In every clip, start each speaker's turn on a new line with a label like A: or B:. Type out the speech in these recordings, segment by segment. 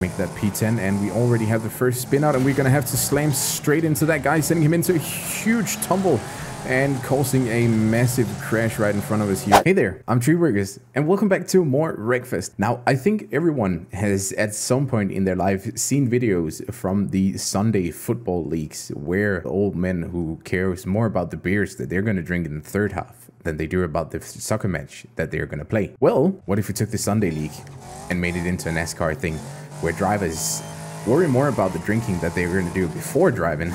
A: Make that P10, and we already have the first spin out, and we're gonna have to slam straight into that guy, sending him into a huge tumble and causing a massive crash right in front of us here. Hey there, I'm TreeBurgers, and welcome back to more Wrecfest. Now, I think everyone has at some point in their life seen videos from the Sunday football leagues where old men who cares more about the beers that they're gonna drink in the third half than they do about the soccer match that they're gonna play. Well, what if we took the Sunday league and made it into a Nascar thing where drivers worry more about the drinking that they're gonna do before driving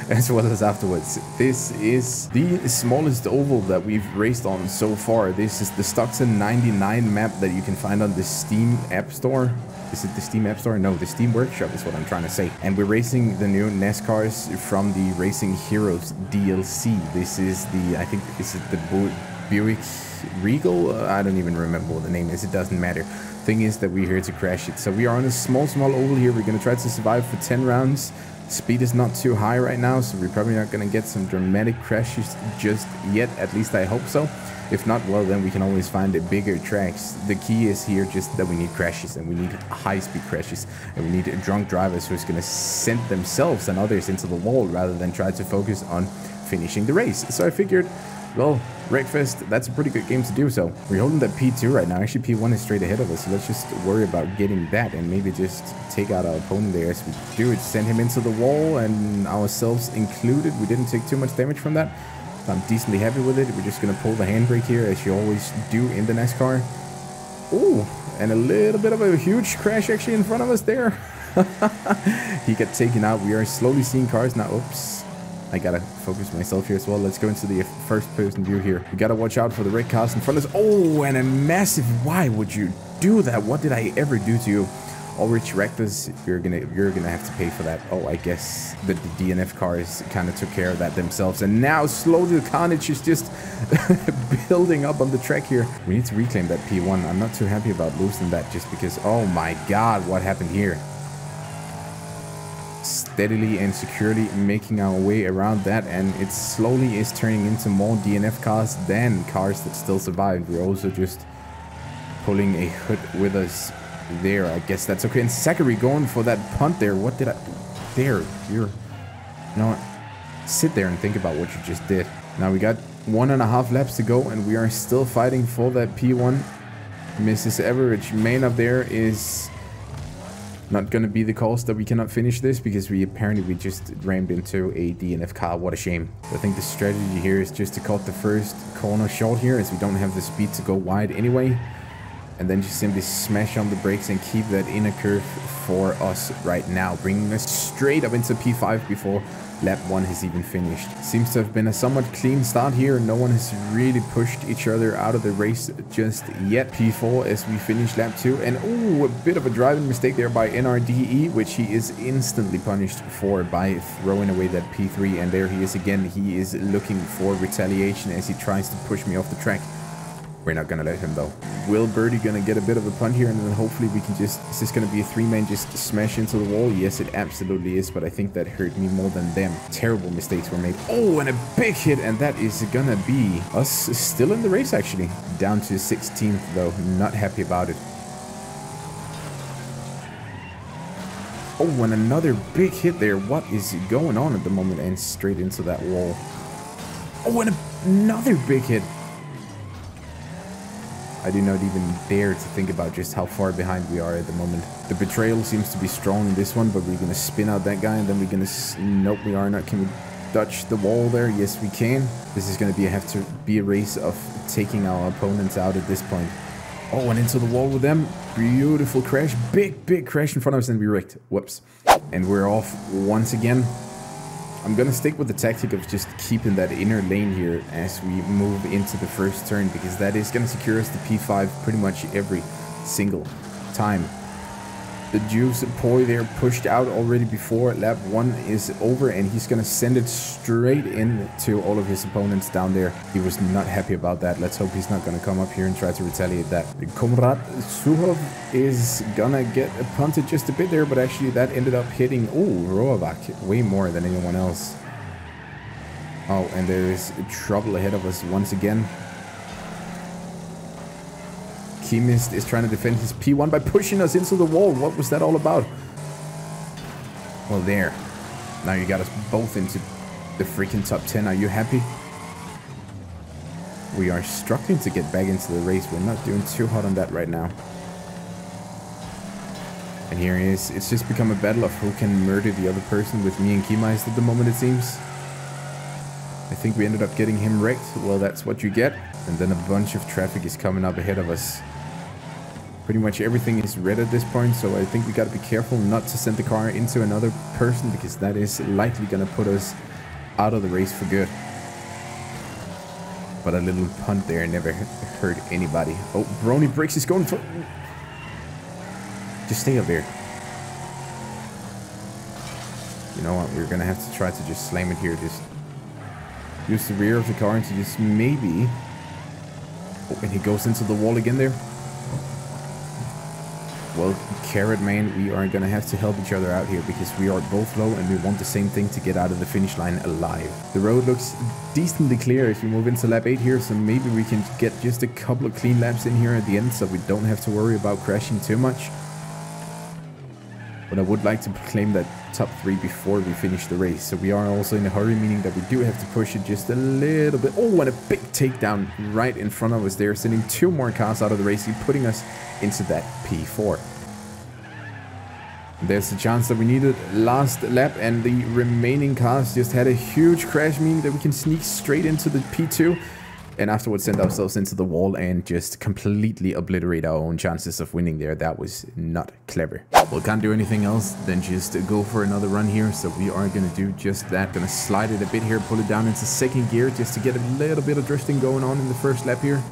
A: as well as afterwards. This is the smallest oval that we've raced on so far. This is the Stockton 99 map that you can find on the Steam App Store. Is it the Steam App Store? No, the Steam Workshop is what I'm trying to say. And we're racing the new NASCARs from the Racing Heroes DLC. This is the, I think, is it the Buick Regal? I don't even remember what the name is. It doesn't matter. Thing is that we're here to crash it. So we are on a small oval here. We're going to try to survive for 10 rounds. Speed is not too high right now, so we're probably not going to get some dramatic crashes just yet. At least I hope so. If not, well, then we can always find the bigger tracks. The key is here just that we need crashes, and we need high-speed crashes, and we need drunk drivers who's going to send themselves and others into the wall rather than try to focus on finishing the race. So I figured, well, Wrecfest, that's a pretty good game to do so. We're holding that P2 right now. Actually, P1 is straight ahead of us, so let's just worry about getting that and maybe just take out our opponent there as we do it. Send him into the wall, and ourselves included. We didn't take too much damage from that. I'm decently happy with it. We're just going to pull the handbrake here, as you always do in the NASCAR. Ooh, and a little bit of a huge crash actually in front of us there. He got taken out. We are slowly seeing cars now. Oops. I gotta focus myself here as well. Let's go into the first person view here. We gotta watch out for the red cars in front of us. Oh, and a massive, why would you do that? What did I ever do to you? Ulrich Rectors, you're gonna have to pay for that. Oh, I guess the DNF cars kind of took care of that themselves. And now slowly the carnage is just building up on the track here. We need to reclaim that P1. I'm not too happy about losing that just because, oh my God, what happened here? Steadily and securely making our way around that, and it slowly is turning into more DNF cars than cars that still survive. We're also just pulling a hood with us there. I guess that's okay. And Zachary going for that punt there. What did I do? There, you know what? Sit there and think about what you just did. Now we got 1.5 laps to go, and we are still fighting for that P1. Mrs. Average main up there is not going to be the cause that we cannot finish this, because we just rammed into a DNF car. What a shame. I think the strategy here is just to cut the first corner short here, as we don't have the speed to go wide anyway, and then just simply smash on the brakes and keep that inner curve for us right now, bringing us straight up into P5 before lap 1 has even finished. Seems to have been a somewhat clean start here. No one has really pushed each other out of the race just yet. P4 as we finish lap 2, and oh, a bit of a driving mistake there by NRDE, which he is instantly punished for by throwing away that P3, and there he is again. He is looking for retaliation as he tries to push me off the track. We're not gonna let him though. Will Birdie gonna get a bit of a punt here, and then hopefully we can just, is this gonna be a 3-man just smash into the wall? Yes, it absolutely is, but I think that hurt me more than them. Terrible mistakes were made. Oh, and a big hit, and that is gonna be us still in the race actually. Down to 16th though, not happy about it. Oh, and another big hit there. What is going on at the moment? And straight into that wall. Oh, and another big hit. I do not even dare to think about just how far behind we are at the moment. The betrayal seems to be strong in this one, but we're going to spin out that guy, and then we're going to... Nope, we are not. Can we dodge the wall there? Yes, we can. This is going to have to be a race of taking our opponents out at this point. Oh, and into the wall with them. Beautiful crash. Big crash in front of us, and we wrecked. Whoops. And we're off once again. I'm gonna stick with the tactic of just keeping that inner lane here as we move into the first turn, because that is gonna secure us the P5 pretty much every single time. The Juice Poi there pushed out already before lap 1 is over, and he's gonna send it straight into all of his opponents down there. He was not happy about that. Let's hope he's not gonna come up here and try to retaliate that. Komrat Suhov is gonna get punted just a bit there, but actually that ended up hitting, oh, Roavak way more than anyone else. Oh, and there is trouble ahead of us once again. Chemist is trying to defend his P1 by pushing us into the wall. What was that all about? Well, there. Now you got us both into the freaking top 10. Are you happy? We are struggling to get back into the race. We're not doing too hot on that right now. And here he is. It's just become a battle of who can murder the other person with me and Keymeist at the moment, it seems. I think we ended up getting him wrecked. Well, that's what you get. And then a bunch of traffic is coming up ahead of us. Pretty much everything is red at this point, so I think we gotta be careful not to send the car into another person, because that is likely gonna put us out of the race for good. But a little punt there never hurt anybody. Oh, Brony Bricks is going for... Just stay up there. You know what? We're gonna have to try to just slam it here. Just use the rear of the car to just maybe... Oh, and he goes into the wall again there. Well, Carrot Man, we are gonna have to help each other out here, because we are both low and we want the same thing, to get out of the finish line alive. The road looks decently clear if you move into lap 8 here, so maybe we can get just a couple of clean laps in here at the end, so we don't have to worry about crashing too much. But I would like to claim that top 3 before we finish the race. So we are also in a hurry, meaning that we do have to push it just a little bit. Oh, and a big takedown right in front of us there, sending 2 more cars out of the race, putting us into that P4. There's a chance that we needed last lap, and the remaining cars just had a huge crash, meaning that we can sneak straight into the P2. And afterwards send ourselves into the wall and just completely obliterate our own chances of winning there. That was not clever. Well, can't do anything else than just go for another run here. So we are going to do just that. Going to slide it a bit here, pull it down into second gear just to get a little bit of drifting going on in the first lap here.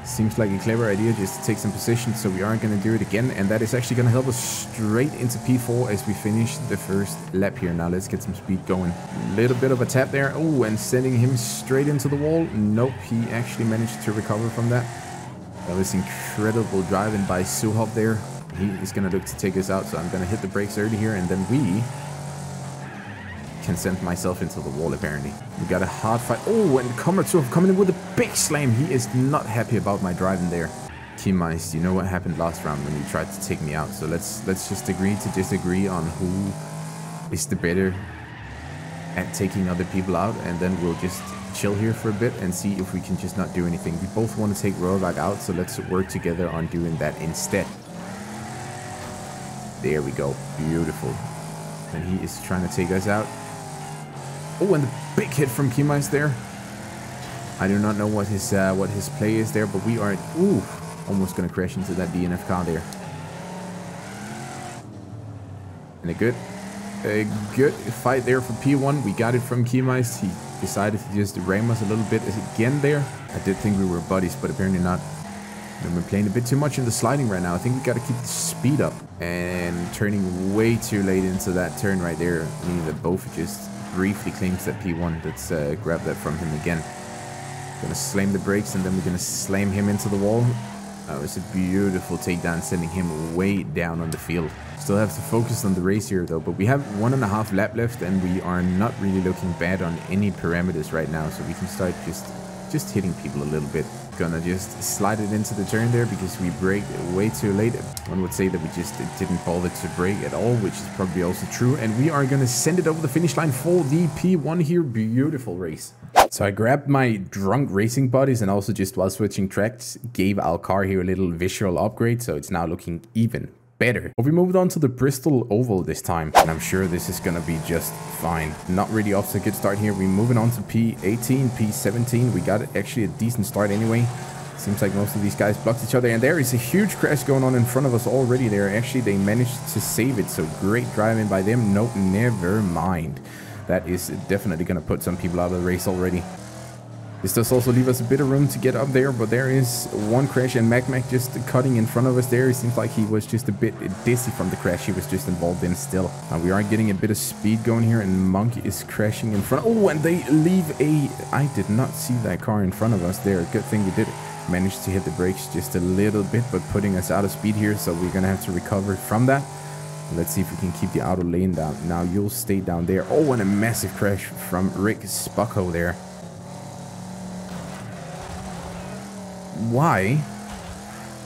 A: Seems like a clever idea just to take some position, so we aren't going to do it again, and that is actually going to help us straight into P4 as we finish the first lap here. Now let's get some speed going. A little bit of a tap there. Oh, and sending him straight into the wall. Nope, he actually managed to recover from that. That was incredible driving by Suhop there. He is going to look to take us out, so I'm going to hit the brakes early here, and then we can send myself into the wall apparently. We got a hard fight. Oh, and Comrade Suhop coming in with a big slam. He is not happy about my driving there. Keymeist, you know what happened last round when you tried to take me out, so let's just agree to disagree on who is the better at taking other people out, and then we'll just chill here for a bit and see if we can just not do anything. We both want to take Rollback out, so let's work together on doing that instead. There we go. Beautiful. And he is trying to take us out. Oh, and the big hit from Keymeist there. I do not know what his play is there, but we are almost gonna crash into that DNF car there. And a good fight there for P1. We got it from Keymeist. He decided to just ram us a little bit again there. I did think we were buddies, but apparently not. And we're playing a bit too much in the sliding right now. I think we got to keep the speed up, and turning way too late into that turn right there, meaning that both just briefly claims that P1. Let's grab that from him again. Gonna slam the brakes, and then we're gonna slam him into the wall. That was a beautiful takedown, sending him way down on the field. Still have to focus on the race here though, but we have 1.5 lap left, and we are not really looking bad on any parameters right now, so we can start just hitting people a little bit. Gonna just slide it into the turn there because we braked way too late. One would say that we just didn't bother to brake at all, which is probably also true. And we are gonna send it over the finish line for the P1 here. Beautiful race. So I grabbed my drunk racing buddies, and also just while switching tracks, gave our car here a little visual upgrade, so it's now looking even better. But we moved on to the Bristol Oval this time, and I'm sure this is gonna be just fine. Not really off to a good start here. We're moving on to P18, P17. We got actually a decent start anyway. Seems like most of these guys blocked each other, and there is a huge crash going on in front of us already there. Actually, they managed to save it, so great driving by them. Nope, never mind. That is definitely gonna put some people out of the race already. This does also leave us a bit of room to get up there, but there is one crash, and Mac just cutting in front of us there. It seems like he was just a bit dizzy from the crash he was just involved in still. We are getting a bit of speed going here, and Monk is crashing in front. Oh, and they leave a... I did not see that car in front of us there. Good thing we did manage to hit the brakes just a little bit, but putting us out of speed here, so we're going to have to recover from that. Let's see if we can keep the outer lane down. Now you'll stay down there. Oh, and a massive crash from Rick Spucko there. Why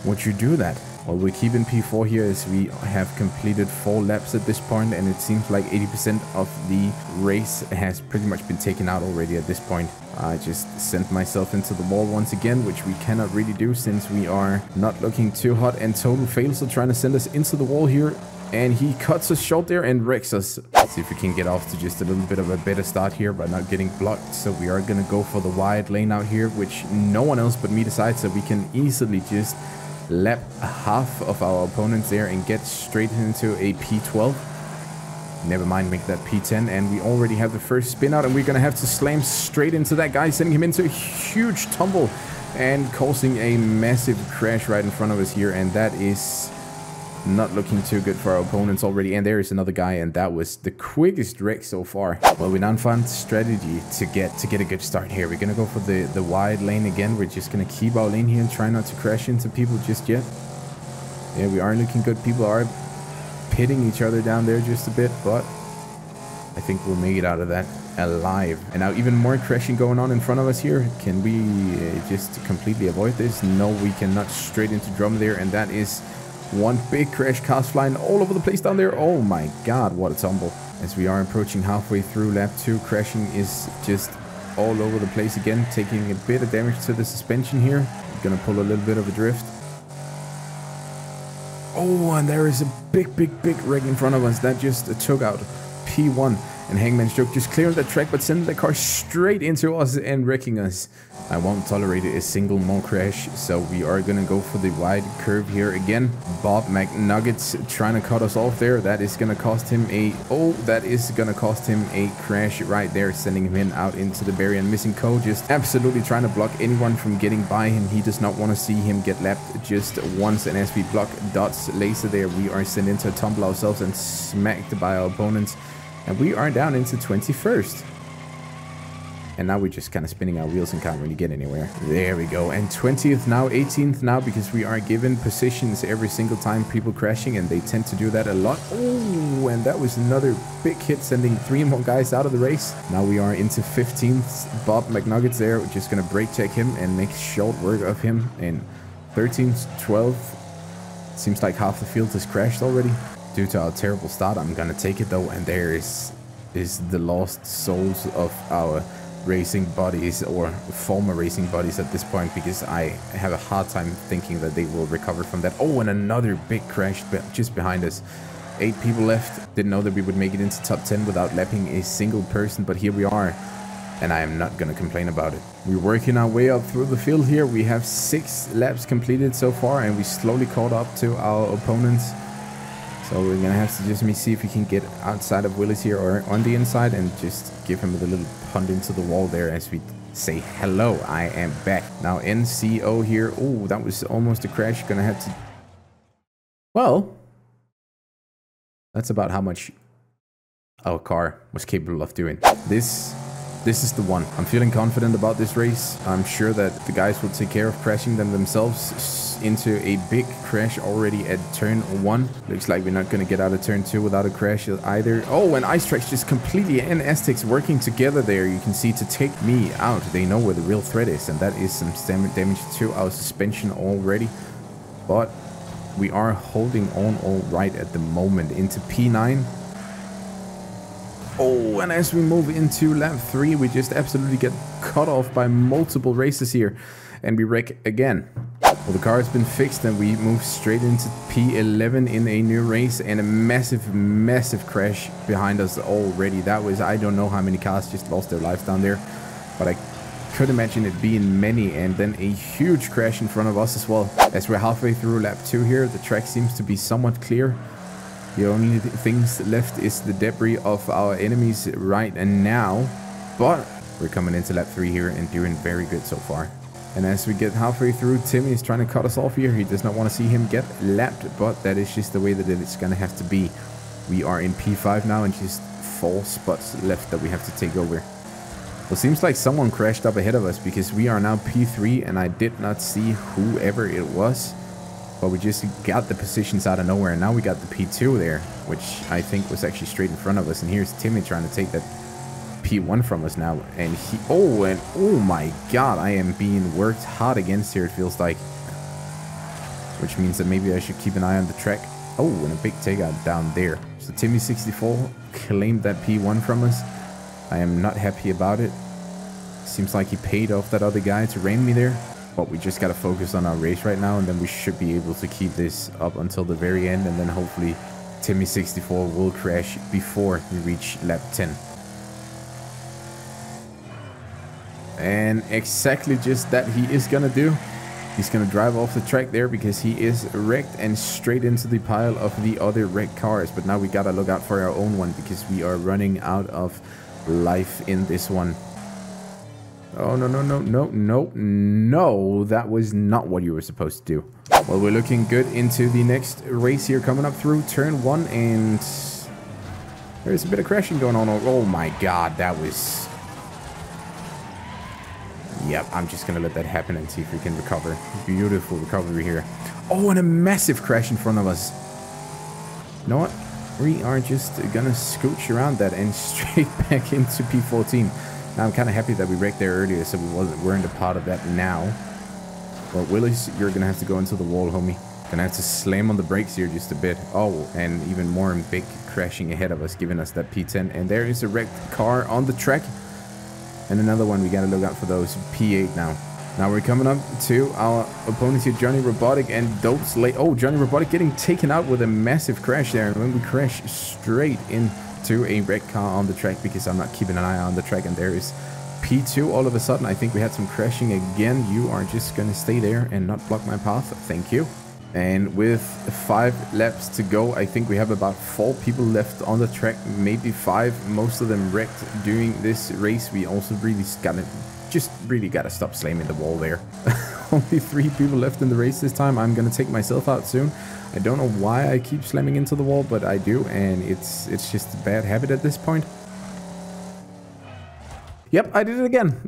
A: would you do that? Well, we keep in P4 here as we have completed 4 laps at this point, and it seems like 80% of the race has pretty much been taken out already at this point. I just sent myself into the wall once again, which we cannot really do since we are not looking too hot, and Total fails to trying to send us into the wall here. And he cuts us short there and wrecks us. Let's see if we can get off to just a little bit of a better start here by not getting blocked. So we are going to go for the wide lane out here, which no one else but me decides, so we can easily just lap half of our opponents there and get straight into a P12. Never mind, make that P10. And we already have the first spin out, and we're going to have to slam straight into that guy, sending him into a huge tumble and causing a massive crash right in front of us here. And that is not looking too good for our opponents already. And there is another guy, and that was the quickest wreck so far. Well, we now found strategy to get a good start here. We're gonna go for the wide lane again. We're just gonna keep our lane here and try not to crash into people just yet. Yeah, we are looking good. People are pitting each other down there just a bit, but I think we'll make it out of that alive. And now even more crashing going on in front of us here. Can we just completely avoid this? No, we cannot. Straight into drum there, and that is one big crash, cars flying all over the place down there. Oh my god, what a tumble. As we are approaching halfway through lap 2, crashing is just all over the place again, taking a bit of damage to the suspension here. Gonna pull a little bit of a drift. Oh, and there is a big wreck in front of us that just took out P1. And Hangman's Joke just clearing the track, but sending the car straight into us and wrecking us. I won't tolerate a single more crash, so we are gonna go for the wide curve here again. Bob McNuggets trying to cut us off there. That is gonna cost him a crash right there, sending him in out into the barrier. And Missing Cole just absolutely trying to block anyone from getting by him. He does not want to see him get lapped just once. And as we block Dot's laser there, we are sent into a tumble ourselves and smacked by our opponents. And we are down into 21st. And now we're just kind of spinning our wheels and can't really get anywhere. There we go. And 20th now, 18th now, because we are given positions every single time people crashing, and they tend to do that a lot. Oh, and that was another big hit, sending 3 more guys out of the race. Now we are into 15th. Bob McNuggets there. We're just going to brake check him and make short work of him. And 13th, 12th. Seems like half the field has crashed already. Due to our terrible start, I'm gonna take it though, and there is the lost souls of our racing buddies, or former racing buddies at this point, because I have a hard time thinking that they will recover from that. Oh, and another big crash just behind us. 8 people left. Didn't know that we would make it into top 10 without lapping a single person, but here we are, and I am not gonna complain about it. We're working our way up through the field here. We have 6 laps completed so far, and we slowly caught up to our opponents. So we're gonna have to just see if we can get outside of Willis here or on the inside, and just give him a little punt into the wall there as we say, hello, I am back. Now NCO here. Oh, that was almost a crash. Gonna have to... Well, that's about how much our car was capable of doing. This is the one. I'm feeling confident about this race. I'm sure that the guys will take care of crashing them themselves into a big crash already at turn 1. Looks like we're not going to get out of turn 2 without a crash either. Oh, and Ice Tracks just completely, and Aztecs working together there, you can see, to take me out. They know where the real threat is, and that is some damage to our suspension already. But we are holding on all right at the moment into P9. Oh, and as we move into lap 3, we just absolutely get cut off by multiple races here, and we wreck again. Well, the car has been fixed, and we move straight into P11 in a new race, and a massive crash behind us already. That was, I don't know how many cars just lost their lives down there, but I could imagine it being many. And then a huge crash in front of us as well. As we're halfway through lap 2 here, the track seems to be somewhat clear. The only things left is the debris of our enemies right now, but we're coming into lap 3 here and doing very good so far. And as we get halfway through, Timmy is trying to cut us off here. He does not want to see him get lapped, but that is just the way that it's going to have to be. We are in P5 now, and just 4 spots left that we have to take over. Well, seems like someone crashed up ahead of us, because we are now P3, and I did not see whoever it was. But we just got the positions out of nowhere, and now we got the P2 there, which I think was actually straight in front of us. And here's Timmy trying to take that P1 from us now. And oh my god, I am being worked hard against here, it feels like. which means that maybe I should keep an eye on the track. Oh, and a big takeout down there. So Timmy64 claimed that P1 from us. I am not happy about it. Seems like he paid off that other guy to rein me there. But we just got to focus on our race right now, and then we should be able to keep this up until the very end, and then hopefully Timmy64 will crash before we reach lap 10. And exactly just that he is going to do. He's going to drive off the track there because he is wrecked and straight into the pile of the other wrecked cars. But now we got to look out for our own one because we are running out of life in this one. Oh, no, no, no, no, no, no. That was not what you were supposed to do. Well, we're looking good into the next race here coming up through turn 1. And there's a bit of crashing going on. Oh, my God. That was... Yep, I'm just going to let that happen and see if we can recover. Beautiful recovery here. Oh, and a massive crash in front of us. You know what? We are just going to scooch around that and straight back into P14. Now, I'm kind of happy that we wrecked there earlier, so weren't a part of that now. Well, Willis, you're going to have to go into the wall, homie. Going to have to slam on the brakes here just a bit. Oh, and even more big crashing ahead of us, giving us that P10. And there is a wrecked car on the track. And another one, we got to look out for those. P8 now. Now we're coming up to our opponents here, Johnny Robotic and Dope Slate. Oh, Johnny Robotic getting taken out with a massive crash there. And when we crash straight into a wrecked car on the track because I'm not keeping an eye on the track. And there is P2 all of a sudden. I think we had some crashing again. You are just going to stay there and not block my path. Thank you. And with 5 laps to go, I think we have about 4 people left on the track, maybe 5, most of them wrecked during this race. We also really gotta stop slamming the wall there. Only 3 people left in the race this time. I'm gonna take myself out soon. I don't know why I keep slamming into the wall, but I do, and it's just a bad habit at this point. Yep, I did it again.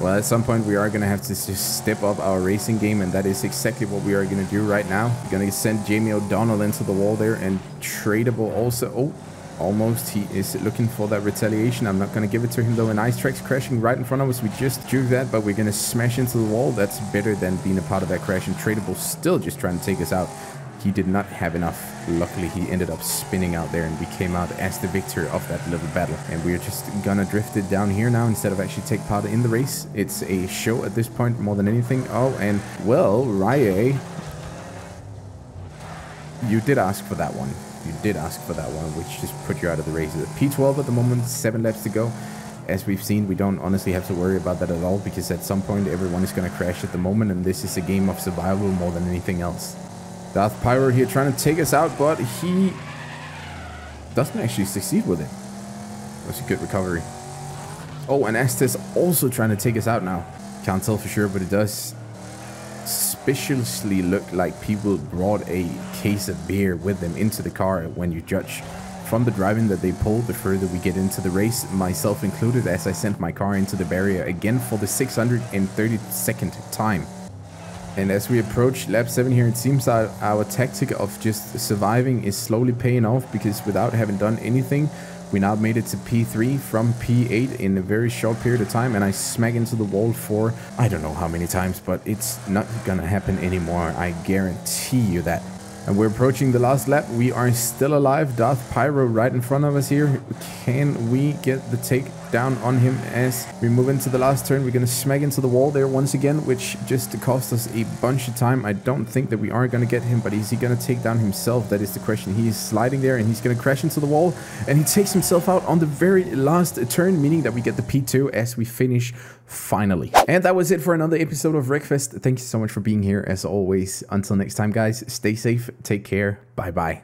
A: Well, at some point we are going to have to just step up our racing game, and that is exactly what we are going to do right now. We're going to send Jamie O'Donnell into the wall there, and Tradable also. Oh, almost. He is looking for that retaliation. I'm not going to give it to him, though. An ice track's crashing right in front of us. We just drew that, but we're going to smash into the wall. That's better than being a part of that crash, and Tradable still just trying to take us out. He did not have enough. Luckily, he ended up spinning out there, and we came out as the victor of that little battle. And we're just gonna drift it down here now instead of actually take part in the race. It's a show at this point more than anything. Oh, and well, Rye, you did ask for that one. You did ask for that one, which just put you out of the race. P12 at the moment, 7 laps to go. As we've seen, we don't honestly have to worry about that at all because at some point everyone is gonna crash at the moment, and this is a game of survival more than anything else. Darth Pyro here trying to take us out, but he doesn't actually succeed with it. That's a good recovery. Oh, and Estes also trying to take us out now. Can't tell for sure, but it does suspiciously look like people brought a case of beer with them into the car when you judge from the driving that they pulled the further we get into the race, myself included, as I sent my car into the barrier again for the 632nd time. And as we approach lap 7 here, it seems our tactic of just surviving is slowly paying off, because without having done anything, we now made it to P3 from P8 in a very short period of time, and I smack into the wall for I don't know how many times, but it's not gonna happen anymore. I guarantee you that. And we're approaching the last lap. We are still alive. Darth Pyro right in front of us here. Can we get the take down on him as we move into the last turn? We're going to smack into the wall there once again, which just cost us a bunch of time. I don't think that we are going to get him, but is he going to take down himself? That is the question. He is sliding there, and he's going to crash into the wall, and he takes himself out on the very last turn, meaning that we get the P2 as we finish finally. And that was it for another episode of Wrecfest. Thank you so much for being here as always. Until next time, guys, stay safe, take care, bye bye.